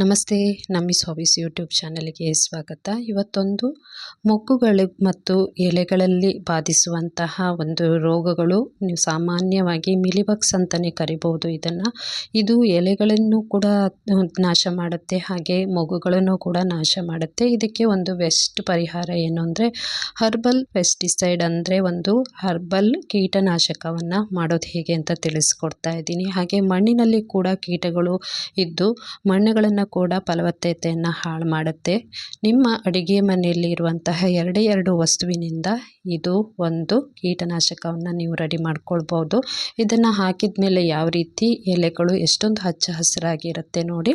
ನಮಸ್ತೆ, ನಮ್ಮಿಸ್ hobbies YouTube ಚಾನಲ್ಗೆ ಸ್ವಾಗತ. ಇವತ್ತೊಂದು ಮೊಗ್ಗುಗಳು ಮತ್ತು ಎಲೆಗಳಲ್ಲಿ ಬಾಧಿಸುವಂತಹ ಒಂದು ರೋಗಗಳು, ನೀವು ಸಾಮಾನ್ಯವಾಗಿ ಮಿಲಿಬಗ್ಸ್ ಅಂತಲೇ ಕರಿಬೋದು ಇದನ್ನು. ಇದು ಎಲೆಗಳನ್ನು ಕೂಡ ನಾಶ ಮಾಡುತ್ತೆ, ಹಾಗೆ ಮೊಗ್ಗುಗಳನ್ನು ಕೂಡ ನಾಶ ಮಾಡುತ್ತೆ. ಇದಕ್ಕೆ ಒಂದು ಬೆಸ್ಟ್ ಪರಿಹಾರ ಏನು ಅಂದರೆ ಹರ್ಬಲ್ ಪೆಸ್ಟಿಸೈಡ್, ಅಂದರೆ ಒಂದು ಹರ್ಬಲ್ ಕೀಟನಾಶಕವನ್ನು ಮಾಡೋದು ಹೇಗೆ ಅಂತ ತಿಳಿಸ್ಕೊಡ್ತಾ ಇದ್ದೀನಿ. ಹಾಗೆ ಮಣ್ಣಿನಲ್ಲಿ ಕೂಡ ಕೀಟಗಳು ಇದ್ದು ಮಣ್ಣುಗಳನ್ನು ಕೂಡ ಫಲವತ್ತತೆಯನ್ನು ಹಾಳು ಮಾಡುತ್ತೆ. ನಿಮ್ಮ ಅಡಿಗೆ ಮನೆಯಲ್ಲಿ ಇರುವಂತಹ ಎರಡು ವಸ್ತುವಿನಿಂದ ಇದು ಒಂದು ಕೀಟನಾಶಕವನ್ನು ನೀವು ರೆಡಿ ಮಾಡ್ಕೊಳ್ಬೋದು. ಇದನ್ನು ಹಾಕಿದ ಮೇಲೆ ಯಾವ ರೀತಿ ಎಲೆಗಳು ಎಷ್ಟೊಂದು ಹಚ್ಚ ಹಸಿರಾಗಿರುತ್ತೆ ನೋಡಿ.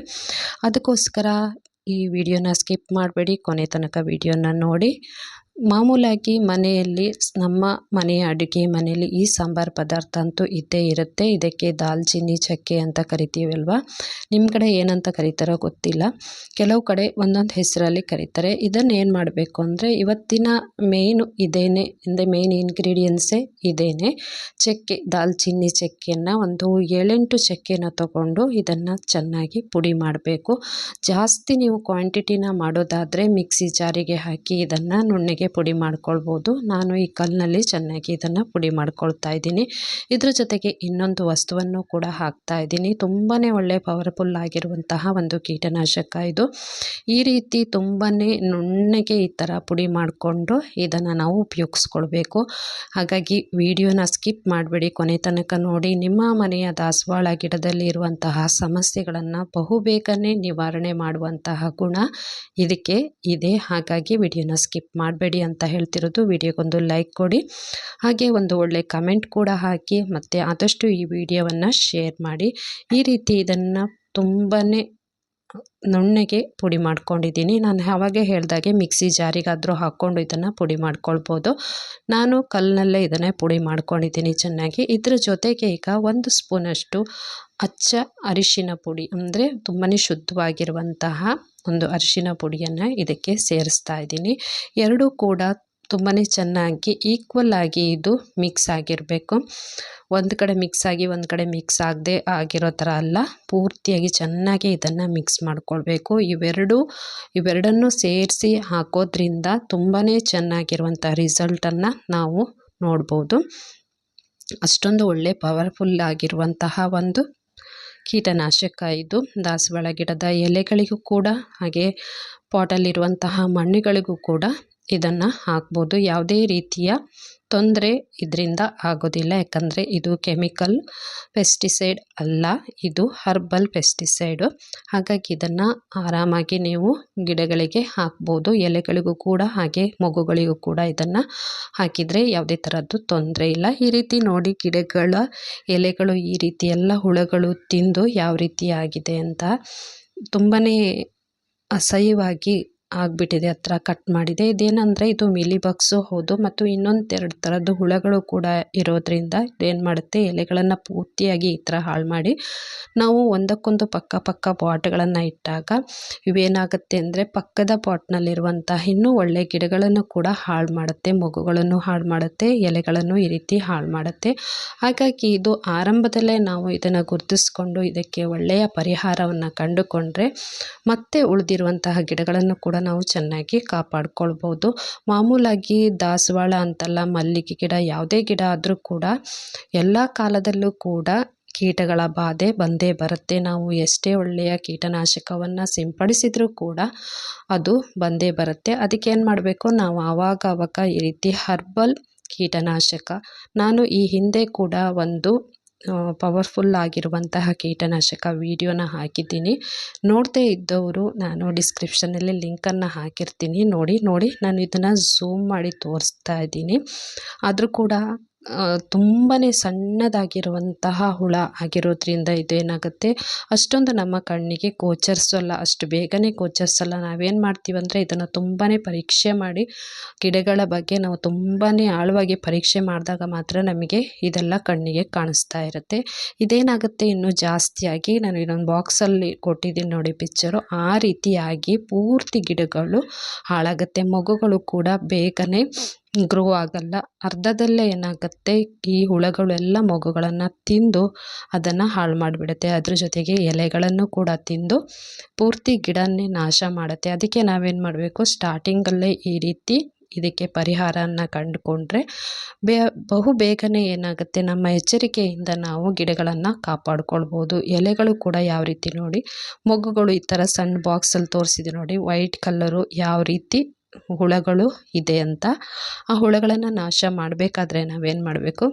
ಅದಕ್ಕೋಸ್ಕರ ಈ ವಿಡಿಯೋನ ಸ್ಕಿಪ್ ಮಾಡಬೇಡಿ, ಕೊನೆ ತನಕ ವಿಡಿಯೋನ ನೋಡಿ. ಮಾಮೂಲಾಗಿ ಮನೆಯಲ್ಲಿ ನಮ್ಮ ಮನೆಯ ಅಡುಗೆ ಮನೆಯಲ್ಲಿ ಈ ಸಾಂಬಾರು ಪದಾರ್ಥ ಅಂತೂ ಇದ್ದೇ ಇರುತ್ತೆ. ಇದಕ್ಕೆ ದಾಲ್ಚಿನ್ನಿ ಚಕ್ಕೆ ಅಂತ ಕರಿತೀವಲ್ವ, ನಿಮ್ಮ ಕಡೆ ಏನಂತ ಕರೀತಾರೋ ಗೊತ್ತಿಲ್ಲ, ಕೆಲವು ಕಡೆ ಒಂದೊಂದು ಹೆಸರಲ್ಲಿ ಕರೀತಾರೆ. ಇದನ್ನು ಏನು ಮಾಡಬೇಕು ಅಂದರೆ ಇವತ್ತಿನ ಮೇನು ಇದೇನೆ, ಅಂದರೆ ಮೇನ್ ಇಂಗ್ರೀಡಿಯೆಂಟ್ಸೇ ಇದೇನೆ. ಚಕ್ಕೆ, ದಾಲ್ಚಿನ್ನಿ ಚಕ್ಕೆಯನ್ನು ಒಂದು 7-8 ಚಕ್ಕೆನ ತಗೊಂಡು ಇದನ್ನು ಚೆನ್ನಾಗಿ ಪುಡಿ ಮಾಡಬೇಕು. ಜಾಸ್ತಿ ನೀವು ಕ್ವಾಂಟಿಟಿನ ಮಾಡೋದಾದರೆ ಮಿಕ್ಸಿ ಜಾರಿಗೆ ಹಾಕಿ ಇದನ್ನು ನುಣ್ಣಗೆ ಪುಡಿ ಮಾಡ್ಕೊಳ್ಬೋದು. ನಾನು ಈ ಕಲ್ಲಿನಲ್ಲಿ ಚೆನ್ನಾಗಿ ಇದನ್ನು ಪುಡಿ ಮಾಡ್ಕೊಳ್ತಾ ಇದ್ದೀನಿ. ಇದ್ರ ಜೊತೆಗೆ ಇನ್ನೊಂದು ವಸ್ತುವನ್ನು ಕೂಡ ಹಾಕ್ತಾ ಇದ್ದೀನಿ. ತುಂಬಾ ಒಳ್ಳೆ ಪವರ್ಫುಲ್ ಆಗಿರುವಂತಹ ಒಂದು ಕೀಟನಾಶಕ ಇದು. ಈ ರೀತಿ ತುಂಬಾ ನುಣ್ಣಗೆ ಈ ಥರ ಪುಡಿ ಮಾಡಿಕೊಂಡು ಇದನ್ನು ನಾವು ಉಪಯೋಗಿಸ್ಕೊಳ್ಬೇಕು. ಹಾಗಾಗಿ ವಿಡಿಯೋನ ಸ್ಕಿಪ್ ಮಾಡಬೇಡಿ, ಕೊನೆ ತನಕ ನೋಡಿ. ನಿಮ್ಮ ಮನೆಯ ದಾಸವಾಳ ಗಿಡದಲ್ಲಿ ಇರುವಂತಹ ಸಮಸ್ಯೆಗಳನ್ನು ಬಹುಬೇಗನೆ ನಿವಾರಣೆ ಮಾಡುವಂತಹ ಗುಣ ಇದಕ್ಕೆ ಇದೆ. ಹಾಗಾಗಿ ವಿಡಿಯೋನ ಸ್ಕಿಪ್ ಮಾಡಬೇಡಿ ಅಂತ ಹೇಳ್ತಿರೋದು. ವಿಡಿಯೋಗೊಂದು ಲೈಕ್ ಕೊಡಿ, ಹಾಗೆ ಒಂದು ಒಳ್ಳೆ ಕಮೆಂಟ್ ಕೂಡ ಹಾಕಿ, ಮತ್ತು ಆದಷ್ಟು ಈ ವಿಡಿಯೋವನ್ನು ಶೇರ್ ಮಾಡಿ. ಈ ರೀತಿ ಇದನ್ನು ತುಂಬಾ ನುಣ್ಣಗೆ ಪುಡಿ ಮಾಡ್ಕೊಂಡಿದ್ದೀನಿ. ನಾನು ಆವಾಗೇ ಹೇಳ್ದಾಗೆ ಮಿಕ್ಸಿ ಜಾರಿಗಾದರೂ ಹಾಕ್ಕೊಂಡು ಇದನ್ನು ಪುಡಿ ಮಾಡ್ಕೊಳ್ಬೋದು. ನಾನು ಕಲ್ಲಿನಲ್ಲೇ ಇದನ್ನೇ ಪುಡಿ ಮಾಡ್ಕೊಂಡಿದ್ದೀನಿ ಚೆನ್ನಾಗಿ. ಇದ್ರ ಜೊತೆಗೆ ಈಗ 1 ಸ್ಪೂನಷ್ಟು ಅಚ್ಚ ಅರಿಶಿನ ಪುಡಿ, ಅಂದರೆ ತುಂಬಾ ಶುದ್ಧವಾಗಿರುವಂತಹ ಒಂದು ಅರಿಶಿನ ಪುಡಿಯನ್ನು ಇದಕ್ಕೆ ಸೇರಿಸ್ತಾ ಇದ್ದೀನಿ. ಎರಡೂ ಕೂಡ ತುಂಬಾ ಚೆನ್ನಾಗಿ ಈಕ್ವಲ್ ಆಗಿ ಇದು ಮಿಕ್ಸ್ ಆಗಿರಬೇಕು. ಒಂದು ಕಡೆ ಮಿಕ್ಸ್ ಆಗಿ ಒಂದು ಕಡೆ ಮಿಕ್ಸ್ ಆಗದೆ ಆಗಿರೋ ಥರ ಅಲ್ಲ, ಪೂರ್ತಿಯಾಗಿ ಚೆನ್ನಾಗಿ ಇದನ್ನು ಮಿಕ್ಸ್ ಮಾಡ್ಕೊಳ್ಬೇಕು. ಇವೆರಡನ್ನು ಸೇರಿಸಿ ಹಾಕೋದ್ರಿಂದ ತುಂಬಾ ಚೆನ್ನಾಗಿರುವಂಥ ರಿಸಲ್ಟನ್ನು ನಾವು ನೋಡ್ಬೋದು. ಅಷ್ಟೊಂದು ಒಳ್ಳೆ ಪವರ್ಫುಲ್ ಆಗಿರುವಂತಹ ಒಂದು ಕೀಟನಾಶಕ ಇದು. ದಾಸವಾಳ ಗಿಡದ ಎಲೆಗಳಿಗೂ ಕೂಡ, ಹಾಗೆ ಪಾಟಲ್ಲಿರುವಂತಹ ಮಣ್ಣುಗಳಿಗೂ ಕೂಡ ಇದನ್ನು ಹಾಕ್ಬೋದು. ಯಾವುದೇ ರೀತಿಯ ತೊಂದರೆ ಇದರಿಂದ ಆಗೋದಿಲ್ಲ, ಯಾಕಂದರೆ ಇದು ಕೆಮಿಕಲ್ ಪೆಸ್ಟಿಸೈಡ್ ಅಲ್ಲ, ಇದು ಹರ್ಬಲ್ ಪೆಸ್ಟಿಸೈಡು. ಹಾಗಾಗಿ ಇದನ್ನು ಆರಾಮಾಗಿ ನೀವು ಗಿಡಗಳಿಗೆ ಹಾಕ್ಬೋದು, ಎಲೆಗಳಿಗೂ ಕೂಡ ಹಾಗೆ ಮೊಗ್ಗುಗಳಿಗೂ ಕೂಡ ಇದನ್ನು ಹಾಕಿದರೆ ಯಾವುದೇ ಥರದ್ದು ತೊಂದರೆ ಇಲ್ಲ. ಈ ರೀತಿ ನೋಡಿ, ಗಿಡಗಳ ಎಲೆಗಳು ಈ ರೀತಿ ಎಲ್ಲ ಹುಳಗಳು ತಿಂದು ಯಾವ ರೀತಿ ಆಗಿದೆ ಅಂತ ತುಂಬಾ ಅಸಹ್ಯವಾಗಿ ಆಗಿಬಿಟ್ಟಿದೆ. ಹತ್ರ ಕಟ್ ಮಾಡಿದೆ. ಇದೇನಂದರೆ ಇದು ಮಿಲಿಬಗ್ಸು ಹೌದು, ಮತ್ತು ಇನ್ನೊಂದು 2 ಥರದ್ದು ಹುಳಗಳು ಕೂಡ ಇರೋದ್ರಿಂದ ಇದೇನು ಮಾಡುತ್ತೆ, ಎಲೆಗಳನ್ನು ಪೂರ್ತಿಯಾಗಿ ಈ ಥರ ಹಾಳು ಮಾಡಿ, ನಾವು ಒಂದಕ್ಕೊಂದು ಪಕ್ಕ ಪಾಟ್ಗಳನ್ನು ಇಟ್ಟಾಗ ಇವೇನಾಗುತ್ತೆ ಅಂದರೆ ಪಕ್ಕದ ಪಾಟ್ನಲ್ಲಿರುವಂತಹ ಇನ್ನೂ ಒಳ್ಳೆ ಗಿಡಗಳನ್ನು ಕೂಡ ಹಾಳು ಮಾಡುತ್ತೆ, ಮೊಗ್ಗುಗಳನ್ನು ಹಾಳು ಮಾಡುತ್ತೆ, ಎಲೆಗಳನ್ನು ಈ ರೀತಿ ಹಾಳು ಮಾಡುತ್ತೆ. ಹಾಗಾಗಿ ಇದು ಆರಂಭದಲ್ಲೇ ನಾವು ಇದನ್ನು ಗುರುತಿಸ್ಕೊಂಡು ಇದಕ್ಕೆ ಒಳ್ಳೆಯ ಪರಿಹಾರವನ್ನು ಕಂಡುಕೊಂಡ್ರೆ ಮತ್ತೆ ಉಳಿದಿರುವಂತಹ ಗಿಡಗಳನ್ನು ಕೂಡ ನಾವು ಚೆನ್ನಾಗಿ ಕಾಪಾಡ್ಕೊಳ್ಬೋದು. ಮಾಮೂಲಾಗಿ ದಾಸವಾಳ ಅಂತಲ್ಲ, ಮಲ್ಲಿಗೆ ಗಿಡ, ಯಾವುದೇ ಗಿಡ ಆದರೂ ಕೂಡ ಎಲ್ಲ ಕಾಲದಲ್ಲೂ ಕೂಡ ಕೀಟಗಳ ಬಾಧೆ ಬಂದೇ ಬರುತ್ತೆ. ನಾವು ಎಷ್ಟೇ ಒಳ್ಳೆಯ ಕೀಟನಾಶಕವನ್ನು ಸಿಂಪಡಿಸಿದರೂ ಕೂಡ ಅದು ಬಂದೇ ಬರುತ್ತೆ. ಅದಕ್ಕೆ ಏನು ಮಾಡಬೇಕು, ನಾವು ಆವಾಗ ಈ ರೀತಿ ಹರ್ಬಲ್ ಕೀಟನಾಶಕ, ನಾನು ಈ ಹಿಂದೆ ಕೂಡ ಒಂದು ಪವರ್ಫುಲ್ ಆಗಿರುವಂತಹ ಕೀಟನಾಶಕ ವಿಡಿಯೋನ ಹಾಕಿದ್ದೀನಿ. ನೋಡದೇ ಇದ್ದವರು ನಾನು ಡಿಸ್ಕ್ರಿಪ್ಷನಲ್ಲಿ ಲಿಂಕನ್ನು ಹಾಕಿರ್ತೀನಿ, ನೋಡಿ. ನಾನು ಇದನ್ನು ಝೂಮ್ ಮಾಡಿ ತೋರಿಸ್ತಾ ಇದ್ದೀನಿ. ಆದರೂ ಕೂಡ ತುಂಬಾ ಸಣ್ಣದಾಗಿರುವಂತಹ ಹುಳ ಆಗಿರೋದ್ರಿಂದ ಇದೇನಾಗುತ್ತೆ, ಅಷ್ಟೊಂದು ನಮ್ಮ ಕಣ್ಣಿಗೆ ಗೋಚರಿಸಲ್ಲ, ಅಷ್ಟು ಬೇಗನೆ ಗೋಚರಿಸಲ್ಲ. ನಾವೇನು ಮಾಡ್ತೀವಿ ಅಂದರೆ ಇದನ್ನು ತುಂಬಾ ಪರೀಕ್ಷೆ ಮಾಡಿ, ಗಿಡಗಳ ಬಗ್ಗೆ ನಾವು ತುಂಬಾ ಆಳವಾಗಿ ಪರೀಕ್ಷೆ ಮಾಡಿದಾಗ ಮಾತ್ರ ನಮಗೆ ಇದೆಲ್ಲ ಕಣ್ಣಿಗೆ ಕಾಣಿಸ್ತಾ ಇರುತ್ತೆ. ಇದೇನಾಗುತ್ತೆ, ಇನ್ನೂ ಜಾಸ್ತಿಯಾಗಿ, ನಾನು ಇನ್ನೊಂದು ಬಾಕ್ಸಲ್ಲಿ ಕೊಟ್ಟಿದ್ದೀನಿ ನೋಡಿ ಪಿಕ್ಚರು, ಆ ರೀತಿಯಾಗಿ ಪೂರ್ತಿ ಗಿಡಗಳು ಹಾಳಾಗುತ್ತೆ. ಮೊಗ್ಗುಗಳು ಕೂಡ ಬೇಗನೆ ಗ್ರೋ ಆಗಲ್ಲ. ಅರ್ಧದಲ್ಲೇ ಏನಾಗುತ್ತೆ, ಈ ಹುಳಗಳೆಲ್ಲ ಮೊಗ್ಗುಗಳನ್ನು ತಿಂದು ಅದನ್ನು ಹಾಳು ಮಾಡಿಬಿಡುತ್ತೆ. ಅದ್ರ ಜೊತೆಗೆ ಎಲೆಗಳನ್ನು ಕೂಡ ತಿಂದು ಪೂರ್ತಿ ಗಿಡನೇ ನಾಶ ಮಾಡುತ್ತೆ. ಅದಕ್ಕೆ ನಾವೇನು ಮಾಡಬೇಕು, ಸ್ಟಾರ್ಟಿಂಗಲ್ಲೇ ಈ ರೀತಿ ಇದಕ್ಕೆ ಪರಿಹಾರನ ಕಂಡುಕೊಂಡ್ರೆ ಬಹು ಬೇಗನೆ ಏನಾಗುತ್ತೆ, ನಮ್ಮ ಎಚ್ಚರಿಕೆಯಿಂದ ನಾವು ಗಿಡಗಳನ್ನು ಕಾಪಾಡ್ಕೊಳ್ಬೋದು. ಎಲೆಗಳು ಕೂಡ ಯಾವ ರೀತಿ ನೋಡಿ, ಮೊಗ್ಗುಗಳು ಈ ಥರ ಸಣ್ಣ ಬಾಕ್ಸಲ್ಲಿ ತೋರಿಸಿದೆ ನೋಡಿ, ವೈಟ್ ಕಲರು ಯಾವ ರೀತಿ ಹುಳಗಳು ಇದೆ ಅಂತ. ಆ ಹುಳಗಳನ್ನು ನಾಶ ಮಾಡಬೇಕಾದ್ರೆ ನಾವೇನು ಮಾಡಬೇಕು,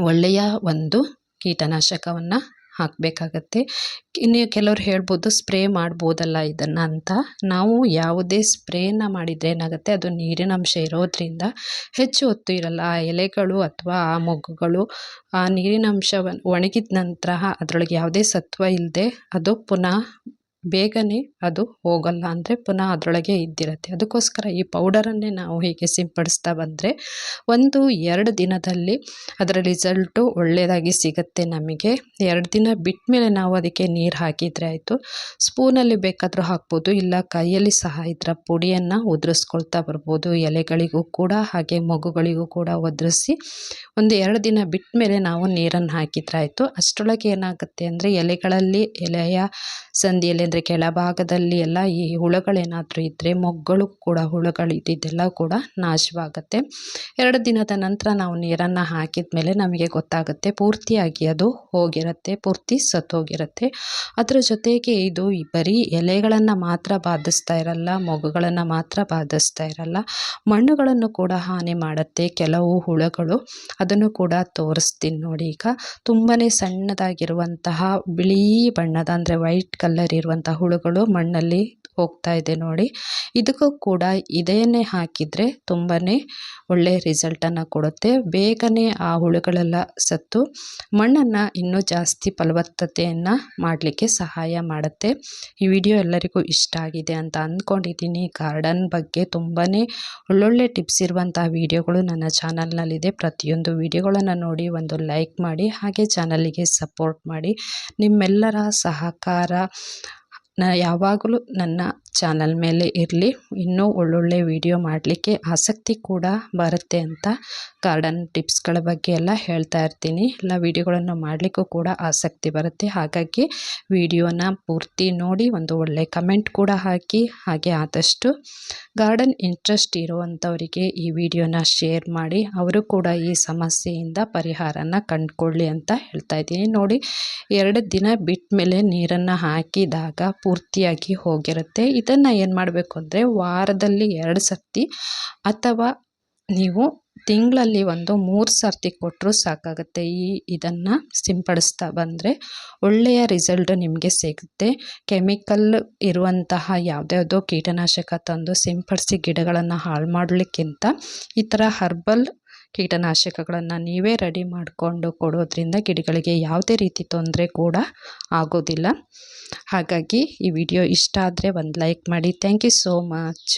ಒಳ್ಳೆಯ ಒಂದು ಕೀಟನಾಶಕವನ್ನು ಹಾಕಬೇಕಾಗತ್ತೆ. ಇನ್ನು ಕೆಲವ್ರು ಹೇಳ್ಬೋದು ಸ್ಪ್ರೇ ಮಾಡ್ಬೋದಲ್ಲ ಇದನ್ನು ಅಂತ. ನಾವು ಯಾವುದೇ ಸ್ಪ್ರೇನ ಮಾಡಿದರೆ ಏನಾಗುತ್ತೆ, ಅದು ನೀರಿನಂಶ ಇರೋದ್ರಿಂದ ಹೆಚ್ಚು ಹೊತ್ತು ಇರಲ್ಲ. ಆ ಎಲೆಗಳು ಅಥವಾ ಆ ಮೊಗ್ಗುಗಳು ಆ ನೀರಿನಂಶವನ್ನು ಒಣಗಿದ ನಂತರ ಅದರೊಳಗೆ ಯಾವುದೇ ಸತ್ವ ಇಲ್ಲದೆ ಅದು ಪುನಃ ಬೇಗನೆ ಅದು ಹೋಗಲ್ಲ, ಅಂದರೆ ಪುನಃ ಅದರೊಳಗೆ ಇದ್ದಿರುತ್ತೆ. ಅದಕ್ಕೋಸ್ಕರ ಈ ಪೌಡರನ್ನೇ ನಾವು ಹೀಗೆ ಸಿಂಪಡಿಸ್ತಾ ಬಂದರೆ 1-2 ದಿನದಲ್ಲಿ ಅದರ ರಿಸಲ್ಟು ಒಳ್ಳೆಯದಾಗಿ ಸಿಗುತ್ತೆ ನಮಗೆ. 2 ದಿನ ಬಿಟ್ಟ ಮೇಲೆ ನಾವು ಅದಕ್ಕೆ ನೀರು ಹಾಕಿದರೆ ಆಯಿತು. ಸ್ಪೂನಲ್ಲಿ ಬೇಕಾದರೂ ಹಾಕ್ಬೋದು, ಇಲ್ಲ ಕೈಯಲ್ಲಿ ಸಹ ಇದರ ಪುಡಿಯನ್ನು ಉದುರಿಸ್ಕೊಳ್ತಾ ಬರ್ಬೋದು. ಎಲೆಗಳಿಗೂ ಕೂಡ ಹಾಗೆ ಮೊಗ್ಗುಗಳಿಗೂ ಕೂಡ ಉದುರಿಸಿ 1-2 ದಿನ ಬಿಟ್ಟ ಮೇಲೆ ನಾವು ನೀರನ್ನು ಹಾಕಿದರೆ ಆಯಿತು. ಅಷ್ಟರೊಳಗೆ ಏನಾಗುತ್ತೆ ಅಂದರೆ ಎಲೆಗಳಲ್ಲಿ, ಎಲೆಯ ಸಂದಿಯಲ್ಲಿ ಅಂದರೆ ಕೆಳಭಾಗದಲ್ಲಿ ಎಲ್ಲ ಈ ಹುಳುಗಳೇನಾದರೂ ಇದ್ದರೆ, ಮೊಗ್ಗಳು ಕೂಡ ಹುಳುಗಳು ಇದ್ದಿದ್ದೆಲ್ಲ ಕೂಡ ನಾಶವಾಗುತ್ತೆ. 2 ದಿನದ ನಂತರ ನಾವು ನೀರನ್ನು ಹಾಕಿದ ಮೇಲೆ ನಮಗೆ ಗೊತ್ತಾಗುತ್ತೆ ಪೂರ್ತಿಯಾಗಿ ಅದು ಹೋಗಿರುತ್ತೆ, ಪೂರ್ತಿ ಸತ್ತೋಗಿರುತ್ತೆ. ಅದರ ಜೊತೆಗೆ ಇದು ಬರೀ ಎಲೆಗಳನ್ನು ಮಾತ್ರ ಬಾಧಿಸ್ತಾ ಇರಲ್ಲ, ಮೊಗ್ಗುಗಳನ್ನು ಮಾತ್ರ ಬಾಧಿಸ್ತಾ ಇರಲ್ಲ, ಮಣ್ಣುಗಳನ್ನು ಕೂಡ ಹಾನಿ ಮಾಡುತ್ತೆ ಕೆಲವು ಹುಳುಗಳು. ಅದನ್ನು ಕೂಡ ತೋರಿಸ್ತೀನಿ ನೋಡಿ. ಈಗ ತುಂಬಾ ಸಣ್ಣದಾಗಿರುವಂತಹ ಬಿಳಿ ಬಣ್ಣದ ಅಂದರೆ ವೈಟ್ ಕಲರ್ ಇರುವಂಥ ಹುಳುಗಳು ಮಣ್ಣಲ್ಲಿ ಹೋಗ್ತಾ ಇದೆ ನೋಡಿ. ಇದಕ್ಕೂ ಕೂಡ ಇದೇನೇ ಹಾಕಿದರೆ ತುಂಬಾ ಒಳ್ಳೆಯ ರಿಸಲ್ಟನ್ನು ಕೊಡುತ್ತೆ. ಬೇಗನೆ ಆ ಹುಳುಗಳೆಲ್ಲ ಸತ್ತು ಮಣ್ಣನ್ನು ಇನ್ನೂ ಜಾಸ್ತಿ ಫಲವತ್ತತೆಯನ್ನು ಮಾಡಲಿಕ್ಕೆ ಸಹಾಯ ಮಾಡುತ್ತೆ. ಈ ವಿಡಿಯೋ ಎಲ್ಲರಿಗೂ ಇಷ್ಟ ಆಗಿದೆ ಅಂತ ಅಂದ್ಕೊಂಡಿದ್ದೀನಿ. ಗಾರ್ಡನ್ ಬಗ್ಗೆ ತುಂಬಾ ಒಳ್ಳೊಳ್ಳೆ ಟಿಪ್ಸ್ ಇರುವಂಥ ವಿಡಿಯೋಗಳು ನನ್ನ ಚಾನಲ್ನಲ್ಲಿದೆ. ಪ್ರತಿಯೊಂದು ವಿಡಿಯೋಗಳನ್ನು ನೋಡಿ ಒಂದು ಲೈಕ್ ಮಾಡಿ, ಹಾಗೆ ಚಾನಲಿಗೆ ಸಪೋರ್ಟ್ ಮಾಡಿ. ನಿಮ್ಮೆಲ್ಲರ ಸಹಕಾರ ಯಾವಾಗಲೂ ನನ್ನ ಚಾನಲ್ ಮೇಲೆ ಇರಲಿ. ಇನ್ನೂ ಒಳ್ಳೊಳ್ಳೆ ವಿಡಿಯೋ ಮಾಡಲಿಕ್ಕೆ ಆಸಕ್ತಿ ಕೂಡ ಬರುತ್ತೆ ಅಂತ ಗಾರ್ಡನ್ ಟಿಪ್ಸ್ಗಳ ಬಗ್ಗೆ ಎಲ್ಲ ಹೇಳ್ತಾ ಇರ್ತೀನಿ. ಎಲ್ಲ ವಿಡಿಯೋಗಳನ್ನು ಮಾಡಲಿಕ್ಕೂ ಕೂಡ ಆಸಕ್ತಿ ಬರುತ್ತೆ. ಹಾಗಾಗಿ ವಿಡಿಯೋನ ಪೂರ್ತಿ ನೋಡಿ ಒಂದು ಒಳ್ಳೆ ಕಮೆಂಟ್ ಕೂಡ ಹಾಕಿ, ಹಾಗೆ ಆದಷ್ಟು ಗಾರ್ಡನ್ ಇಂಟ್ರೆಸ್ಟ್ ಇರುವಂಥವರಿಗೆ ಈ ವಿಡಿಯೋನ ಶೇರ್ ಮಾಡಿ, ಅವರು ಕೂಡ ಈ ಸಮಸ್ಯೆಯಿಂದ ಪರಿಹಾರನ ಕಂಡುಕೊಳ್ಳಿ ಅಂತ ಹೇಳ್ತಾ ಇದ್ದೀನಿ. ನೋಡಿ, 2 ದಿನ ಬಿಟ್ಟ ಮೇಲೆ ನೀರನ್ನು ಹಾಕಿದಾಗ ಪೂರ್ತಿಯಾಗಿ ಹೋಗಿರುತ್ತೆ. ಇದನ್ನು ಏನು ಮಾಡಬೇಕು ಅಂದರೆ ವಾರದಲ್ಲಿ 2 ಸರ್ತಿ ಅಥವಾ ನೀವು ತಿಂಗಳಲ್ಲಿ 3 ಸರ್ತಿ ಕೊಟ್ಟರೂ ಸಾಕಾಗುತ್ತೆ. ಇದನ್ನು ಸಿಂಪಡಿಸ್ತಾ ಬಂದರೆ ಒಳ್ಳೆಯ ರಿಸಲ್ಟ್ ನಿಮಗೆ ಸಿಗುತ್ತೆ. ಕೆಮಿಕಲ್ ಇರುವಂತಹ ಯಾವುದ್ಯಾವುದೋ ಕೀಟನಾಶಕ ತಂದು ಸಿಂಪಡಿಸಿ ಗಿಡಗಳನ್ನು ಹಾಳು ಮಾಡಲಿಕ್ಕಿಂತ ಈ ಥರ ಹರ್ಬಲ್ ಕೀಟನಾಶಕಗಳನ್ನು ನೀವೇ ರೆಡಿ ಮಾಡಿಕೊಂಡು ಕೊಡೋದ್ರಿಂದ ಗಿಡಗಳಿಗೆ ಯಾವುದೇ ರೀತಿ ತೊಂದರೆ ಕೂಡ ಆಗೋದಿಲ್ಲ. ಹಾಗಾಗಿ ಈ ವಿಡಿಯೋ ಇಷ್ಟ ಆದರೆ ಒಂದು ಲೈಕ್ ಮಾಡಿ. Thank you so much.